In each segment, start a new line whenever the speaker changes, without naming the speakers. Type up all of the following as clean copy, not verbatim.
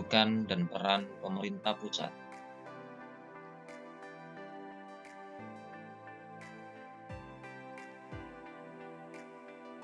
kedudukan dan peran pemerintah pusat.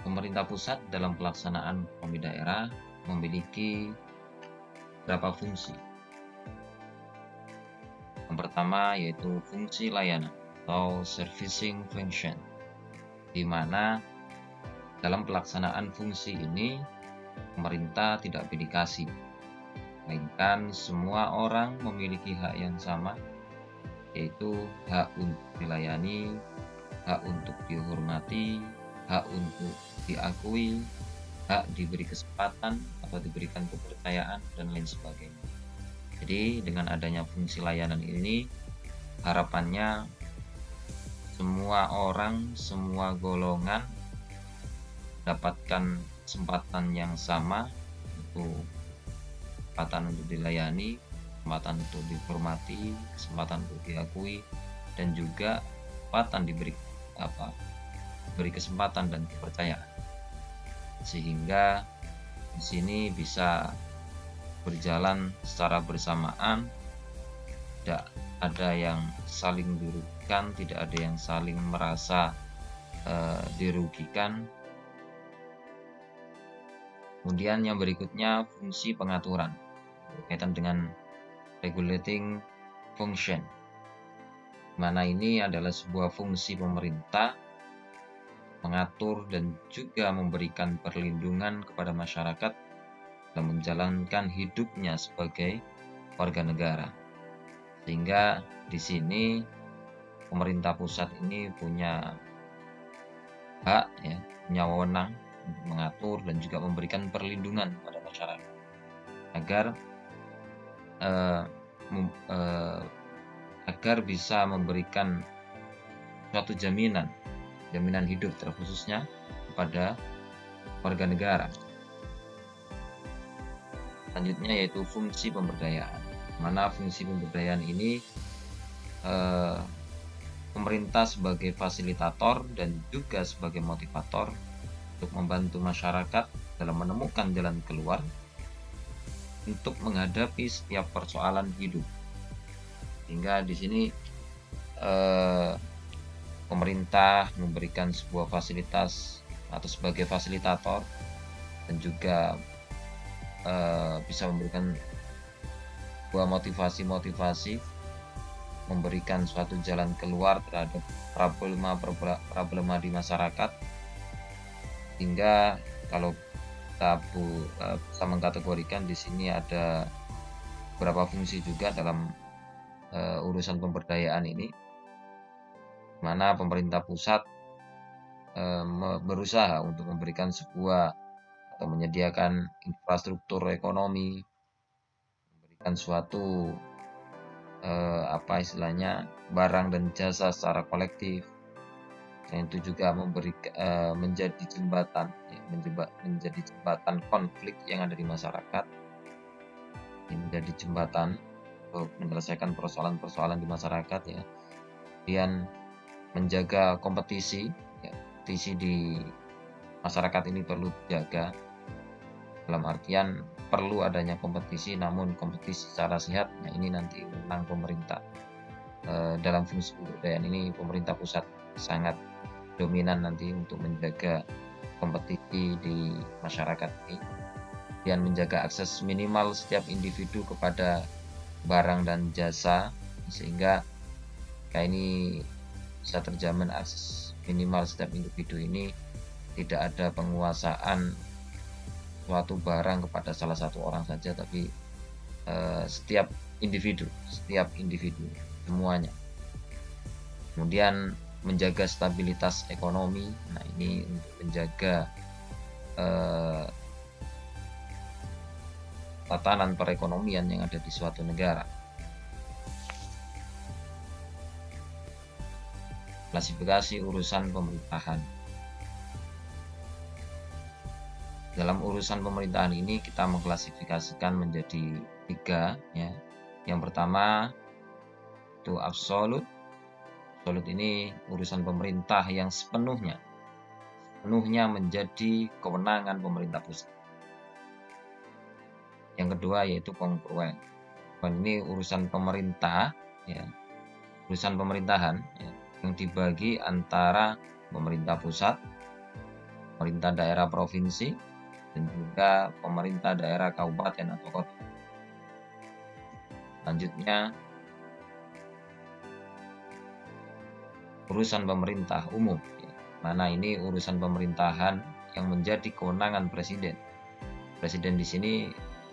Pemerintah pusat dalam pelaksanaan otonomi daerah memiliki beberapa fungsi. Yang pertama yaitu fungsi layanan atau servicing function, di mana dalam pelaksanaan fungsi ini pemerintah tidak pilih kasih, melainkan semua orang memiliki hak yang sama, yaitu hak untuk dilayani, hak untuk dihormati, hak untuk diakui, hak diberi kesempatan atau diberikan kepercayaan, dan lain sebagainya. Jadi dengan adanya fungsi layanan ini, harapannya semua orang, semua golongan mendapatkan kesempatan yang sama, untuk kesempatan untuk dilayani, kesempatan untuk dihormati, kesempatan untuk diakui, dan juga kesempatan diberi kesempatan dan kepercayaan, sehingga di sini bisa berjalan secara bersamaan, tidak ada yang saling dirugikan, tidak ada yang saling merasa dirugikan. Kemudian yang berikutnya fungsi pengaturan berkaitan dengan regulating function, mana ini adalah sebuah fungsi pemerintah mengatur dan juga memberikan perlindungan kepada masyarakat dalam menjalankan hidupnya sebagai warga negara. Sehingga di sini pemerintah pusat ini punya hak, punya wewenang untuk mengatur dan juga memberikan perlindungan kepada masyarakat agar bisa memberikan suatu jaminan hidup terkhususnya kepada warga negara. Selanjutnya yaitu fungsi pemberdayaan, mana fungsi pemberdayaan ini pemerintah sebagai fasilitator dan juga sebagai motivator untuk membantu masyarakat dalam menemukan jalan keluar untuk menghadapi setiap persoalan hidup. Sehingga di sini pemerintah memberikan sebuah fasilitas atau sebagai fasilitator dan juga bisa memberikan sebuah motivasi, memberikan suatu jalan keluar terhadap problema di masyarakat, hingga kalau kita bisa mengkategorikan di sini ada beberapa fungsi juga dalam urusan pemberdayaan ini, mana pemerintah pusat berusaha untuk memberikan sebuah atau menyediakan infrastruktur ekonomi, memberikan suatu barang dan jasa secara kolektif, dan itu juga menjadi jembatan konflik yang ada di masyarakat, menjadi jembatan untuk menyelesaikan persoalan-persoalan di masyarakat, kemudian menjaga kompetisi di masyarakat ini perlu dijaga, dalam artian perlu adanya kompetisi, namun kompetisi secara sehat. Ini nanti tentang pemerintah. Dalam fungsi pemberdayaan ini pemerintah pusat sangat dominan nanti untuk menjaga kompetisi di masyarakat ini, dan menjaga akses minimal setiap individu kepada barang dan jasa, sehingga ini bisa terjamin akses minimal setiap individu ini, tidak ada penguasaan suatu barang kepada salah satu orang saja, tapi setiap individu semuanya. Kemudian menjaga stabilitas ekonomi, ini untuk menjaga tatanan perekonomian yang ada di suatu negara. Klasifikasi urusan pemerintahan. Dalam urusan pemerintahan ini kita mengklasifikasikan menjadi 3, Yang pertama itu absolut. Absolut ini urusan pemerintah yang sepenuhnya menjadi kewenangan pemerintah pusat. Yang kedua yaitu kongruen. Ini urusan pemerintah, ya, urusan pemerintahan ya, yang dibagi antara pemerintah pusat, pemerintah daerah provinsi, dan juga pemerintah daerah kabupaten atau kota. Selanjutnya, urusan pemerintah umum, ya, mana ini urusan pemerintahan yang menjadi kewenangan presiden. Presiden di sini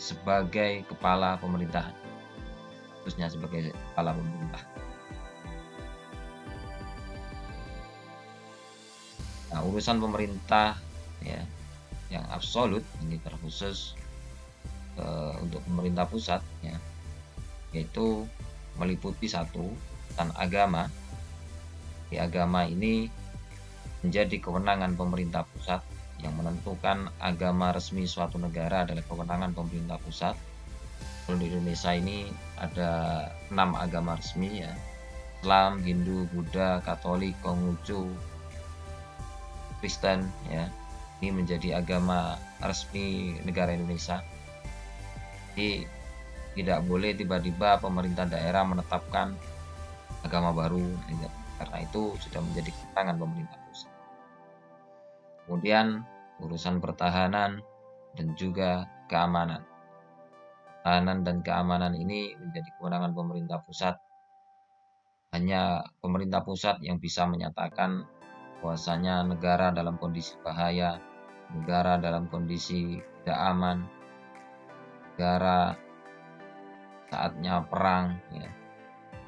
sebagai kepala pemerintahan, khususnya sebagai kepala pemerintah. Nah, urusan pemerintah ya, yang absolut ini terkhusus untuk pemerintah pusat ya, yaitu meliputi satu tentang agama. Di agama ini menjadi kewenangan pemerintah pusat, yang menentukan agama resmi suatu negara adalah kewenangan pemerintah pusat. Kalau di Indonesia ini ada 6 agama resmi ya, Islam, Hindu, Buddha, Katolik, Konghucu, Kristen ya. Ini menjadi agama resmi negara Indonesia. Jadi tidak boleh tiba-tiba pemerintah daerah menetapkan agama baru, karena itu sudah menjadi kewenangan pemerintah pusat. Kemudian urusan pertahanan dan juga keamanan. Pertahanan dan keamanan ini menjadi kewenangan pemerintah pusat. Hanya pemerintah pusat yang bisa menyatakan bahwasanya negara dalam kondisi bahaya, negara dalam kondisi tidak aman, negara saatnya perang ya,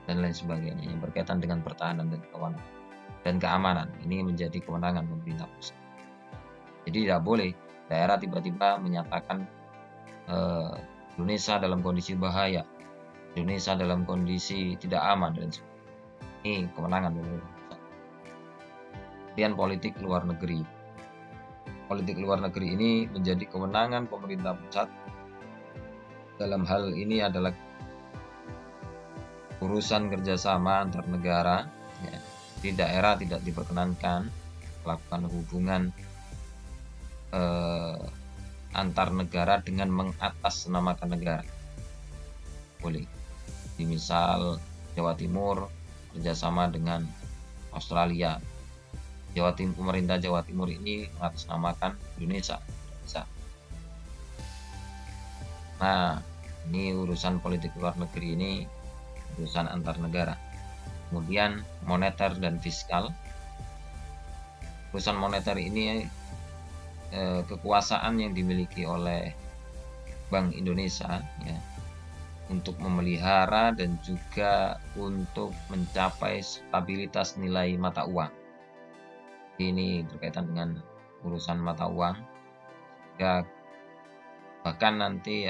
dan lain sebagainya yang berkaitan dengan pertahanan dan keamanan. Ini menjadi kewenangan pemerintah pusat. Jadi tidak boleh daerah tiba-tiba menyatakan Indonesia dalam kondisi bahaya, Indonesia dalam kondisi tidak aman dan sebagainya. Ini kewenangan pemerintah pusat. Kemudian politik luar negeri. Politik luar negeri ini menjadi kewenangan pemerintah pusat. Dalam hal ini adalah urusan kerjasama antar negara. Ya. Di daerah tidak diperkenankan melakukan hubungan antar negara dengan mengatasnamakan negara. Boleh. Di misal Jawa Timur kerjasama dengan Australia. Pemerintah Jawa Timur ini mengatasnamakan Indonesia. Bisa. Nah, ini urusan politik luar negeri ini urusan antar negara. Kemudian moneter dan fiskal. Urusan moneter ini kekuasaan yang dimiliki oleh Bank Indonesia ya, untuk memelihara dan juga untuk mencapai stabilitas nilai mata uang. Ini berkaitan dengan urusan mata uang, ya, bahkan nanti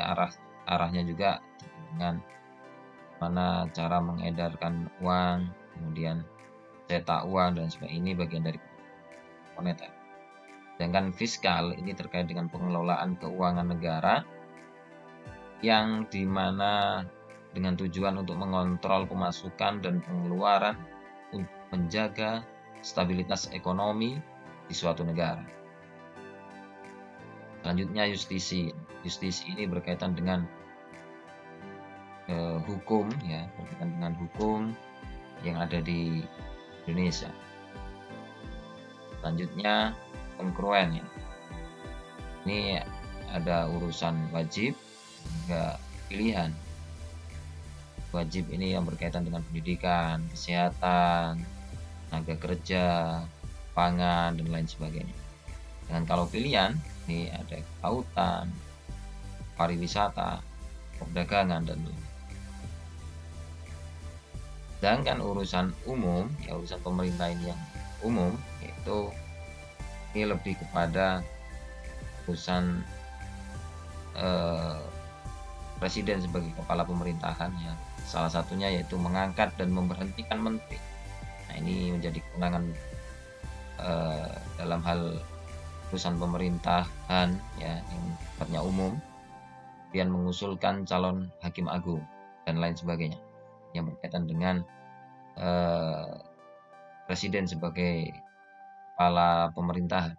arahnya juga dengan mana cara mengedarkan uang, kemudian cetak uang dan sebagainya. Ini bagian dari moneter. Sedangkan fiskal ini terkait dengan pengelolaan keuangan negara, yang dimana dengan tujuan untuk mengontrol pemasukan dan pengeluaran untuk menjaga stabilitas ekonomi di suatu negara. Selanjutnya justisi. Justisi ini berkaitan dengan hukum ya, berkaitan dengan hukum yang ada di Indonesia. Selanjutnya kongruen ya. Ini ada urusan wajib hingga pilihan. Wajib ini yang berkaitan dengan pendidikan, kesehatan, tenaga kerja, pangan dan lain sebagainya. Dan kalau pilihan ini ada kelautan, pariwisata, perdagangan dan lain. Sedangkan urusan umum, ya urusan pemerintah ini yang umum, yaitu ini lebih kepada urusan presiden sebagai kepala pemerintahan ya. Salah satunya yaitu mengangkat dan memberhentikan menteri. Nah, ini menjadi kewenangan dalam hal urusan pemerintahan ya, yang sifatnya umum, kemudian mengusulkan calon hakim agung dan lain sebagainya yang berkaitan dengan presiden sebagai kepala pemerintahan.